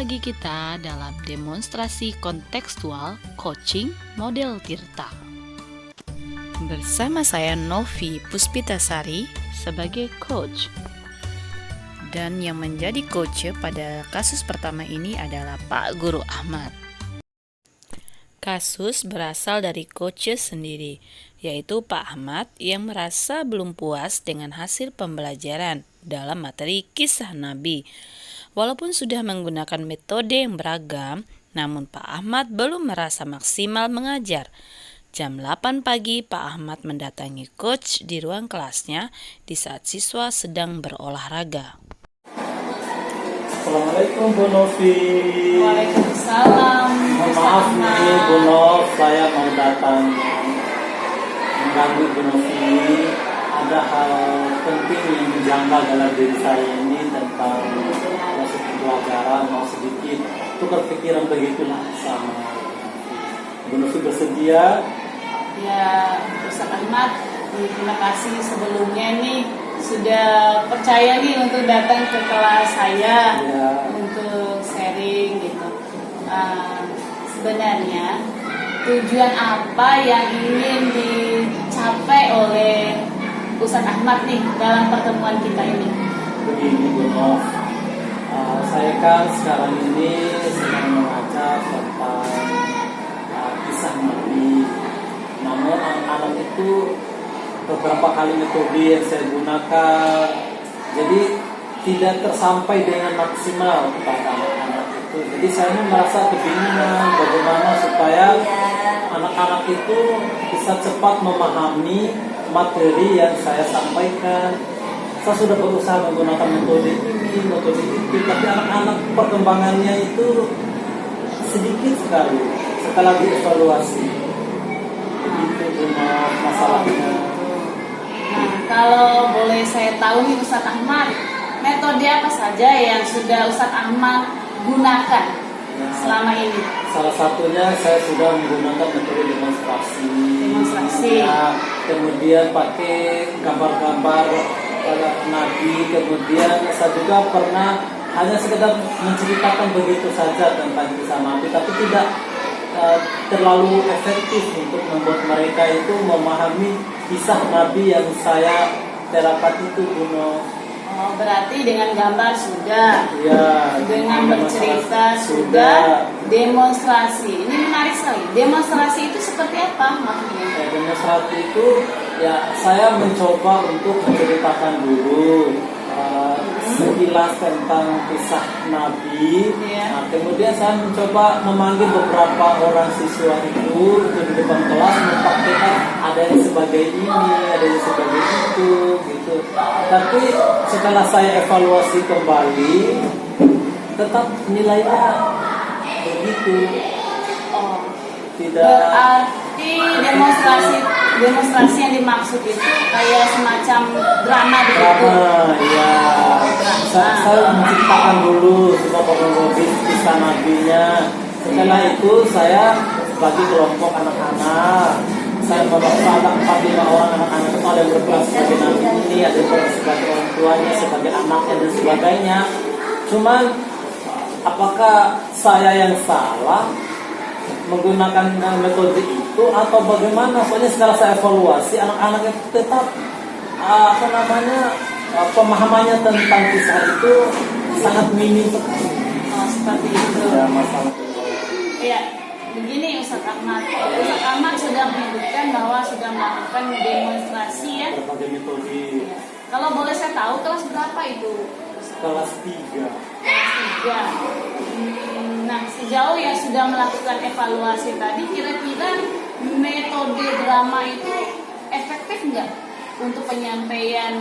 lagi kita dalam demonstrasi kontekstual coaching model Tirta. Bersama saya Novi Puspitasari sebagai coach. Dan yang menjadi coach pada kasus pertama ini adalah Pak Guru Ahmad. Kasus berasal dari coach sendiri, yaitu Pak Ahmad yang merasa belum puas dengan hasil pembelajaran dalam materi kisah Nabi. Walaupun sudah menggunakan metode yang beragam, namun Pak Ahmad belum merasa maksimal mengajar. Jam 8 pagi, Pak Ahmad mendatangi coach di ruang kelasnya di saat siswa sedang berolahraga. Assalamualaikum Bu Novi. Waalaikumsalam. Maaf nih Bu Nov, saya mau datang mengganggu Bu Novi. Ada hal penting yang menjanggal dalam diri saya ini tentang proses pembelajaran, mau sedikit tukar pikiran begitulah sama Bu Novi. Bersedia? Ya, Ustaz Ahmad, terima kasih sebelumnya nih sudah percaya nih untuk datang ke kelas saya Ya. untuk sharing gitu. Sebenarnya tujuan apa yang ingin dicapai oleh Ustaz Ahmad nih dalam pertemuan kita ini? Begini Bu Nov, saya kan sekarang ini sedang mengajar tentang kisah Nabi. Namun anak-anak itu beberapa kali metode yang saya gunakan, jadi tidak tersampai dengan maksimal kepada anak-anak itu. Jadi saya merasa kebingungan bagaimana supaya anak-anak itu bisa cepat memahami materi yang saya sampaikan. Saya sudah berusaha menggunakan metode ini, metode itu, tapi anak-anak perkembangannya itu sedikit sekali setelah dievaluasi. Begitu masalahnya. Nah, kalau boleh saya tahu nih Ustaz Ahmad, metode apa saja yang sudah Ustaz Ahmad gunakan selama ini? Salah satunya saya sudah menggunakan metode demonstrasi. Ya, kemudian pakai gambar-gambar pada Nabi. Kemudian saya juga pernah hanya sekedar menceritakan begitu saja tentang kisah Nabi, tapi tidak terlalu efektif untuk membuat mereka itu memahami kisah Nabi yang saya terapkan itu, Buno. Oh, berarti dengan gambar sudah, Ya, dengan bercerita sudah, demonstrasi. Ini menarik sekali. Demonstrasi itu seperti apa maksudnya? Demonstrasi itu ya saya mencoba untuk menceritakan dulu sekilas tentang kisah Nabi. Nah, kemudian saya mencoba memanggil beberapa orang siswa itu untuk di depan kelas mempraktikkan ada yang sebagai ini, ada yang sebagai itu, gitu. Tapi setelah saya evaluasi kembali, tetap nilainya begitu. Oh, Tidak. berarti demonstrasi yang dimaksud itu kayak semacam drama begitu. Ya. Saya menciptakan dulu kronologis kisah nabinya. Setelah itu saya bagi kelompok anak-anak. Saya membawa ada 4-5 orang anak-anak itu, ada yang berkelas sebagai nabi ini, ada yang berkelas sebagai orang tuanya, sebagai anaknya dan sebagainya. Cuman apakah saya yang salah menggunakan metode itu atau bagaimana? Soalnya setelah saya evaluasi anak-anak itu tetap pemahamannya tentang kisah itu sangat minim sekali. Oh, seperti itu. Ya, masalah. Ya, begini Ustaz Ahmad. Ustaz Ahmad sudah menyebutkan bahwa sudah melakukan demonstrasi ya. Berbagai metode. Ya. Kalau boleh saya tahu kelas berapa itu? Kelas 3. Kelas 3. Nah, sejauh yang sudah melakukan evaluasi tadi, kira-kira metode drama itu efektif nggak untuk penyampaian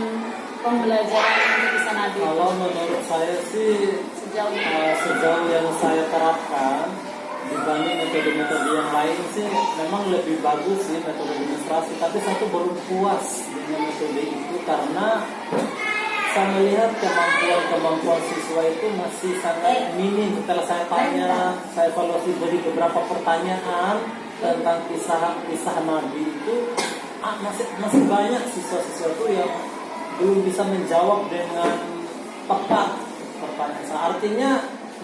pembelajaran untuk kisah Nabi? Kalau menurut saya sih Sejauh ini. sejauh yang saya terapkan dibanding metode-metode yang lain sih memang lebih bagus sih metode demonstrasi. Tapi saya tuh belum puas dengan metode itu karena saya melihat kemampuan siswa itu masih sangat minim. Setelah saya tanya, saya evaluasi dari beberapa pertanyaan tentang kisah Nabi itu, masih banyak siswa-siswa itu yang belum bisa menjawab dengan tepat pertanyaan saya. Artinya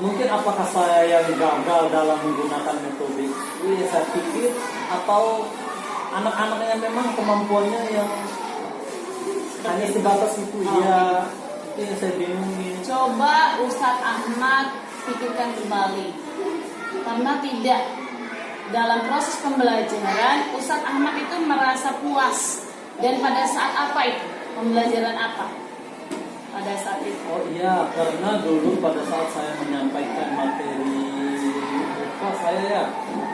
mungkin apakah saya yang gagal dalam menggunakan metode ini, saya pikir, atau anak-anak yang memang kemampuannya yang hanya sebatas itu. Ya, itu yang saya bingungin. Coba Ustadz Ahmad pikirkan kembali, karena tidak dalam proses pembelajaran Ustadz Ahmad itu merasa puas. Dan pada saat apa itu? Pembelajaran apa pada saat itu? Oh iya, karena dulu pada saat saya menyampaikan materi,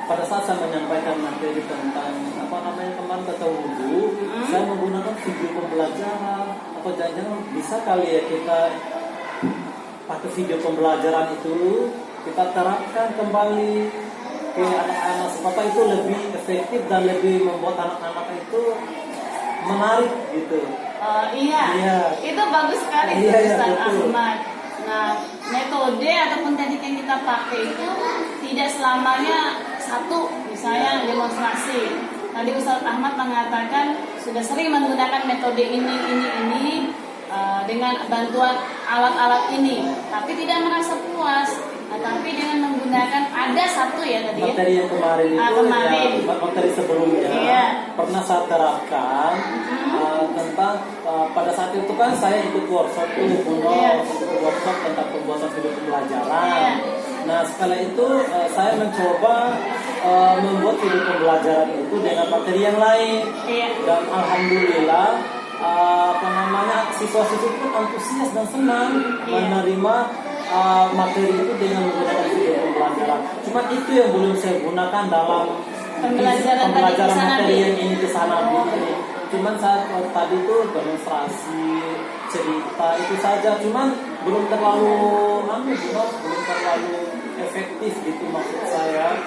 pada saat saya menyampaikan materi tentang apa namanya kemarin tata wudhu, saya menggunakan video pembelajaran. Apa jangan bisa kali ya kita pakai video pembelajaran itu kita terapkan kembali ke anak-anak supaya itu lebih efektif dan lebih membuat anak-anak itu menarik gitu. Iya, itu bagus sekali Ustaz Ahmad. Nah, metode ataupun teknik yang kita pakai itu tidak selamanya satu, misalnya demonstrasi. Tadi Ustaz Ahmad mengatakan sudah sering menggunakan metode ini dengan bantuan alat-alat ini, tapi tidak merasa puas. Nah, tapi dengan menggunakan ada satu ya tadi materi yang kemarin itu ya, materi sebelumnya pernah saya terapkan tentang pada saat itu kan saya ikut workshop workshop tentang pembuatan video pembelajaran. Nah setelah itu saya mencoba membuat video pembelajaran itu dengan materi yang lain dan alhamdulillah siswa-siswa pun antusias dan senang menerima materi itu dengan menggunakan video pembelajaran. Cuma itu yang belum saya gunakan dalam pembelajaran materi yang ini kesana ini. Cuman saat tadi itu demonstrasi cerita itu saja. Cuman belum terlalu belum terlalu efektif gitu maksud saya.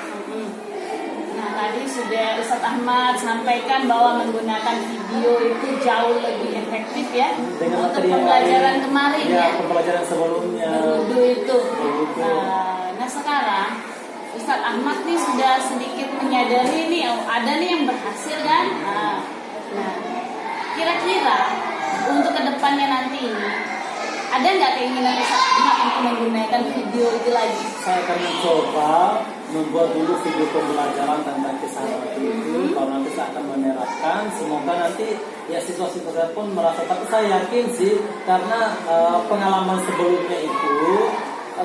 Nah tadi sudah Ustadz Ahmad sampaikan bahwa menggunakan video itu jauh lebih efektif ya dengan untuk pembelajaran kemarin ya. Pembelajaran sebelumnya. Wudhu itu. Nah sekarang Ustadz Ahmad nih sudah sedikit menyadari nih ada nih yang berhasil kan. Nah kira-kira untuk kedepannya nanti ini ada nggak keinginan Ustadz Ahmad untuk menggunakan video itu lagi? Saya akan mencoba membuat dulu video pembelajaran tentang kisah Nabi itu. Kalau nanti saya akan menerapkan, semoga nanti ya siswa-siswa pun merasa. Tapi saya yakin sih karena pengalaman sebelumnya itu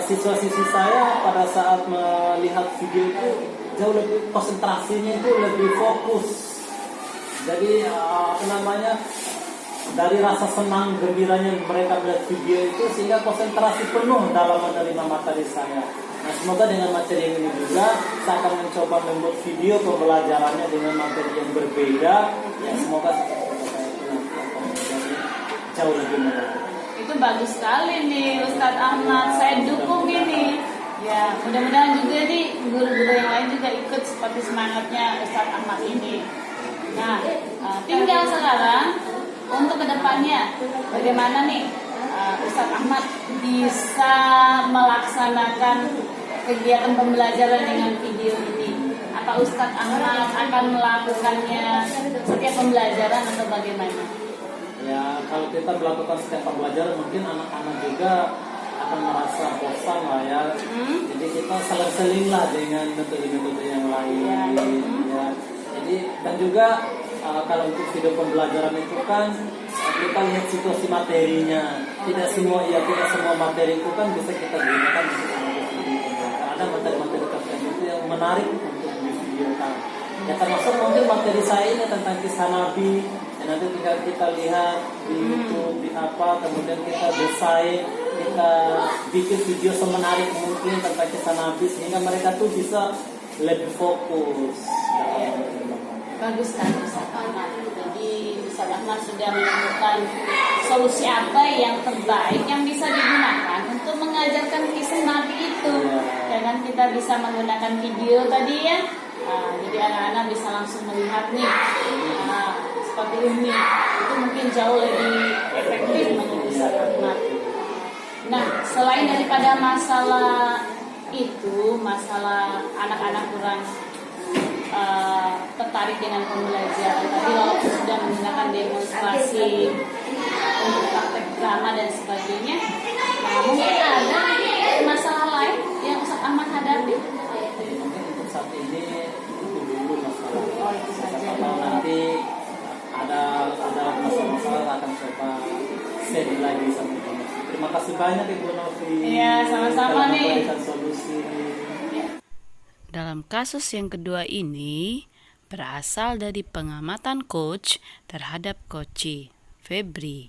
siswa-siswi saya pada saat melihat video itu jauh lebih konsentrasinya itu lebih fokus. Jadi dari rasa senang gembiranya mereka melihat video itu sehingga konsentrasi penuh dalam menerima materi saya. Nah semoga dengan materi yang ini juga saya akan mencoba membuat video pembelajarannya dengan materi yang berbeda. Ya semoga jauh lebih menarik. Itu bagus sekali nih Ustadz Ahmad, saya dukung ini. Ya mudah-mudahan juga nih guru-guru yang lain juga ikut seperti semangatnya Ustadz Ahmad ini. Nah tinggal sekarang untuk kedepannya bagaimana nih Ustadz Ahmad bisa melaksanakan kegiatan pembelajaran dengan video ini? Apa Ustadz Ahmad akan melakukannya setiap pembelajaran atau bagaimana? Ya kalau kita melakukan setiap pembelajaran mungkin anak-anak juga akan merasa bosan lah ya. Jadi kita seling-seling lah dengan metode-metode yang lain. Ya. Jadi dan juga kalau untuk video pembelajaran itu kan kita lihat situasi materinya. Tidak semua materi itu kan bisa kita gunakan untuk video pembelajaran. Ada materi-materi tertentu yang menarik untuk divideokan. Ya termasuk mungkin materi saya ini tentang kisah Nabi. Nanti tinggal kita lihat di YouTube, di apa, kemudian kita desain, kita bikin video semenarik mungkin tentang kisah Nabi sehingga mereka tuh bisa lebih fokus. Bagus kan Ustadz Ahmad. Jadi Ustadz Ahmad sudah menemukan solusi apa yang terbaik yang bisa digunakan untuk mengajarkan kisah Nabi itu. Jangan kita bisa menggunakan video tadi ya. Jadi anak-anak bisa langsung melihat nih. Seperti ini itu mungkin jauh lebih efektif menurut Ustadz Ahmad. Nah selain daripada masalah itu, masalah anak-anak kurang tertarik dengan pembelajaran tadi walaupun sudah menggunakan demonstrasi untuk praktek drama dan sebagainya, mungkin ada masalah lain kasih banyak Ibu Novi. Iya, sama-sama telah nih. memberikan solusi. Dalam kasus yang kedua ini berasal dari pengamatan coach terhadap coach Febri,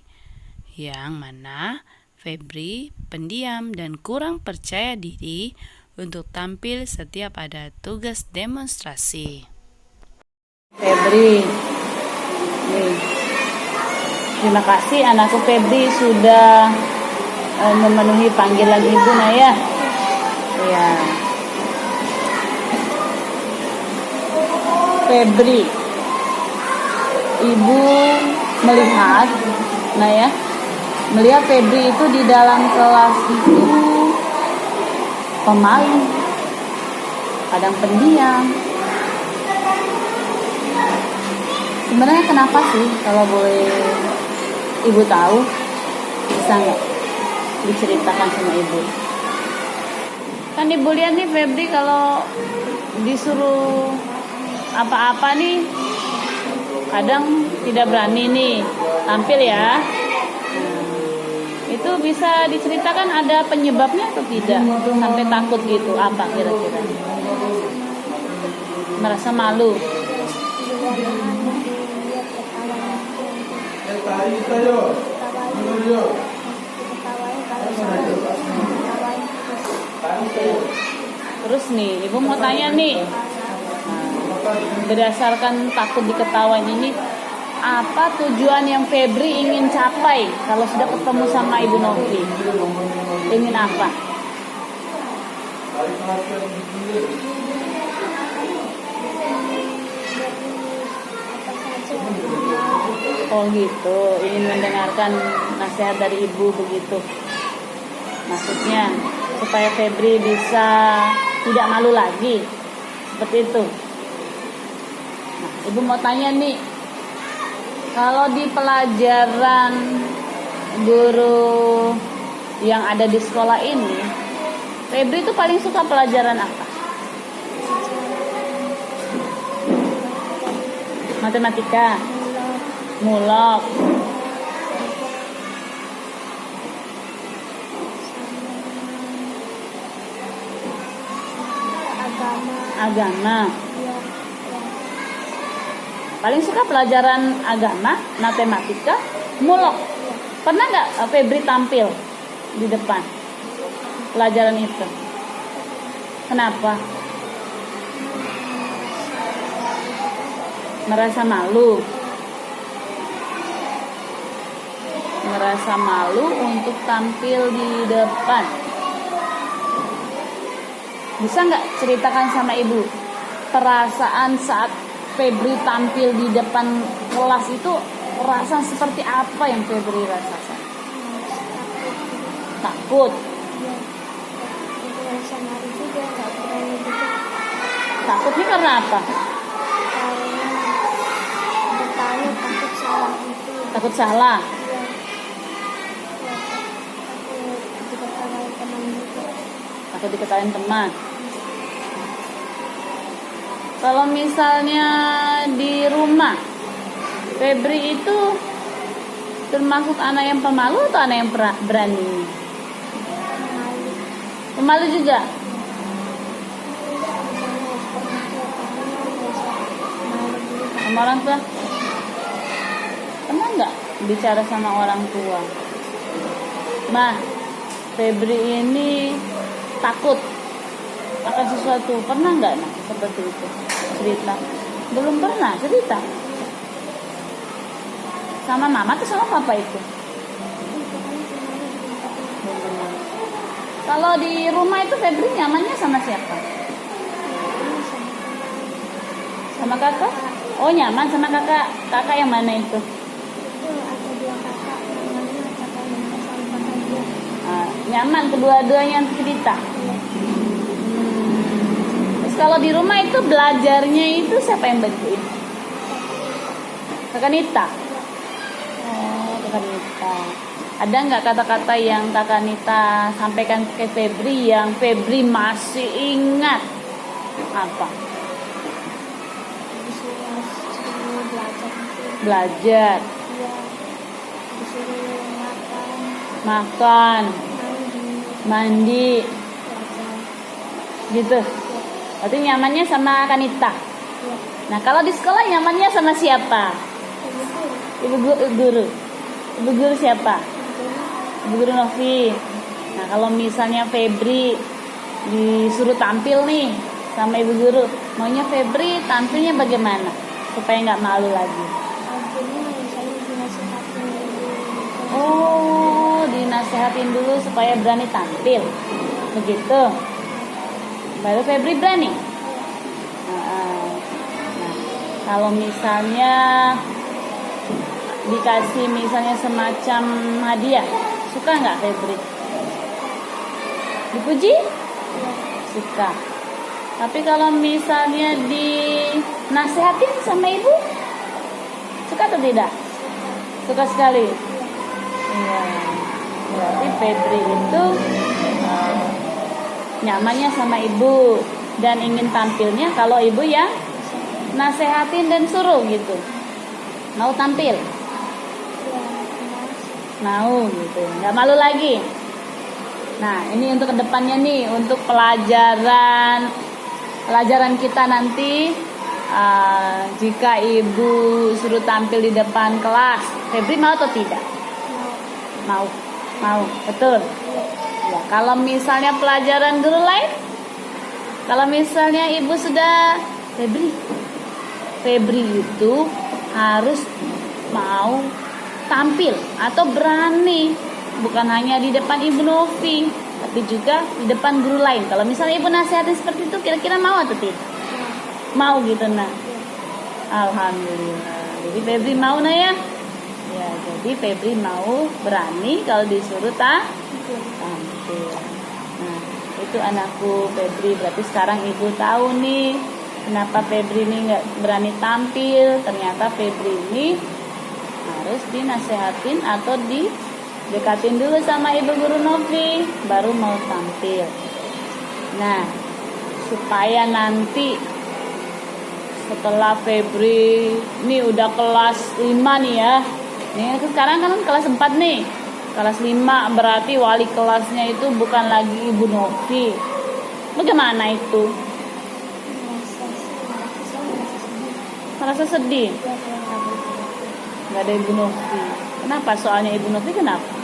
yang mana Febri pendiam dan kurang percaya diri untuk tampil setiap ada tugas demonstrasi. Febri, nih, terima kasih anakku Febri sudah memenuhi panggilan ibu Naya. Ya, Febri, ibu melihat, Naya, melihat Febri itu di dalam kelas itu pemalu, kadang pendiam. Sebenarnya kenapa sih, kalau boleh ibu tahu, bisa nggak diceritakan sama ibu? Kan ibu lihat nih Febri kalau disuruh apa-apa nih, kadang tidak berani nih tampil ya. Itu bisa diceritakan ada penyebabnya atau tidak? Sampai takut gitu, apa kira-kira? Merasa malu. Terus nih, ibu mau tanya nih, berdasarkan takut diketawain ini, apa tujuan yang Febri ingin capai kalau sudah ketemu sama Ibu Novi? Ingin apa? Oh gitu, ingin mendengarkan nasihat dari ibu begitu. Maksudnya supaya Febri bisa tidak malu lagi, seperti itu. Nah, ibu mau tanya nih, kalau di pelajaran guru yang ada di sekolah ini, Febri itu paling suka pelajaran apa? Matematika, mulok, agama. Paling suka pelajaran agama, matematika, mulok. Pernah nggak Febri tampil di depan pelajaran itu? Kenapa? Merasa malu. Merasa malu untuk tampil di depan. Bisa nggak ceritakan sama ibu perasaan saat Febri tampil di depan kelas itu, perasaan seperti apa yang Febri rasakan? Takut. Takutnya karena apa? Takut salah. Takut diketawain teman. Kalau misalnya di rumah, Febri itu termasuk anak yang pemalu atau anak yang berani? Pemalu juga. Sama orang tua? Pernah nggak bicara sama orang tua? Ma, Febri ini takut akan sesuatu. Pernah nggak nah seperti itu? Cerita. Belum pernah cerita. Sama mama atau sama papa itu? Kalau di rumah itu Febri nyamannya sama siapa? Sama kakak? Oh, nyaman sama kakak. Kakak yang mana itu? Nyaman kedua-duanya cerita. Terus kalau di rumah itu belajarnya itu siapa yang bantuin? Kakak Nita. Oh, Kakak Nita. Ada nggak kata-kata yang Kakak Nita sampaikan ke Febri yang Febri masih ingat? Apa? Belajar. Makan. Mandi. Gitu. Berarti nyamannya sama Kanita. Nah, kalau di sekolah nyamannya sama siapa? Ibu guru. Ibu guru siapa? Ibu guru Novi. Nah, kalau misalnya Febri disuruh tampil nih sama ibu guru, maunya Febri tampilnya bagaimana supaya nggak malu lagi? Oh, dinasehatin dulu supaya berani tampil, begitu. Baru Febri berani. Nah, kalau misalnya dikasih misalnya semacam hadiah, suka nggak Febri? Dipuji? Suka. Tapi kalau misalnya dinasehatin sama ibu, suka atau tidak? Suka sekali. Iya. Berarti Febri itu nyamannya sama ibu dan ingin tampilnya kalau ibu yang nasehatin dan suruh gitu. Mau tampil? Mau gitu. Nggak malu lagi. Nah, ini untuk kedepannya nih, untuk pelajaran kita nanti, jika ibu suruh tampil di depan kelas, Febri mau atau tidak? Mau, betul. Ya, kalau misalnya pelajaran guru lain, kalau misalnya ibu sudah Febri itu harus mau tampil atau berani. Bukan hanya di depan Ibu Novi, tapi juga di depan guru lain. Kalau misalnya ibu nasihatin seperti itu, kira-kira mau atau tidak? Mau gitu, nah. Alhamdulillah. Jadi Febri mau, nah ya. Ya, jadi Febri mau berani kalau disuruh tampil. Nah, itu anakku Febri. Berarti sekarang ibu tahu nih kenapa Febri ini nggak berani tampil. Ternyata Febri ini harus dinasehatin atau dekatin dulu sama ibu guru Novi, baru mau tampil. Nah, supaya nanti setelah Febri ini udah kelas 5 nih ya. Ini sekarang kan kelas 4 nih. Kelas 5 berarti wali kelasnya itu bukan lagi ibu Novi. Bagaimana itu? Merasa sedih? Gak ada ibu Novi. Kenapa? Soalnya ibu Novi kenapa?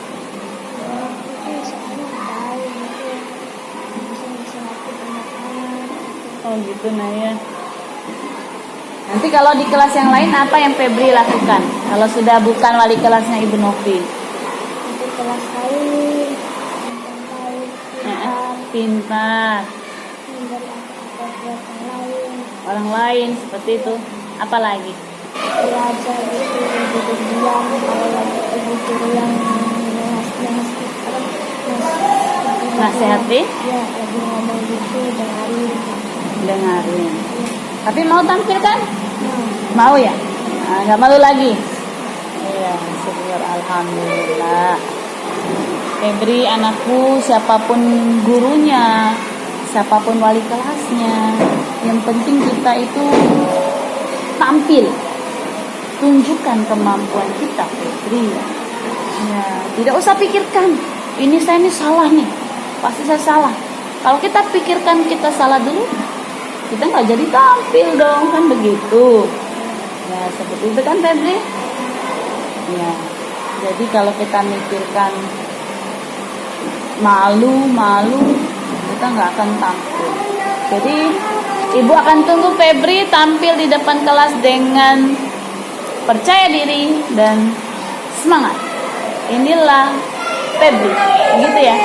Oh gitu, nah ya. Nanti kalau di kelas yang lain apa yang Febri lakukan? Kalau sudah bukan wali kelasnya Ibu Novi? Untuk kelas lain, pintar. memberi apa-apa buat Orang lain seperti itu. Apa lagi? belajar itu duduk diam. Kalau lagi ibu guru yang Nasihati? ya lagi ngomong gitu Dengarin. Tapi mau tampil kan? nah, Mau ya? Nah, nggak malu lagi? Iya, syukur, alhamdulillah. Febri anakku, siapapun gurunya, siapapun wali kelasnya, yang penting kita itu tampil, tunjukkan kemampuan kita, Febri. Ya, tidak usah pikirkan ini saya ini salah nih, pasti saya salah. Kalau kita pikirkan kita salah dulu, kita nggak jadi tampil dong, kan begitu. Ya seperti itu kan Febri. Ya, jadi kalau kita mikirkan malu, kita nggak akan tampil. Jadi ibu akan tunggu Febri tampil di depan kelas dengan percaya diri dan semangat. Inilah Febri, gitu ya.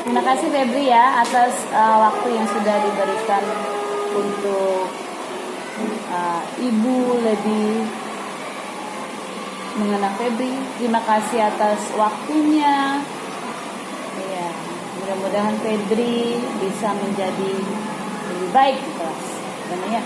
Terima kasih Febri ya atas waktu yang sudah diberikan untuk ibu lebih mengenal Febri. Terima kasih atas waktunya. Ya, mudah-mudahan Febri bisa menjadi lebih baik di kelas. Karena ya.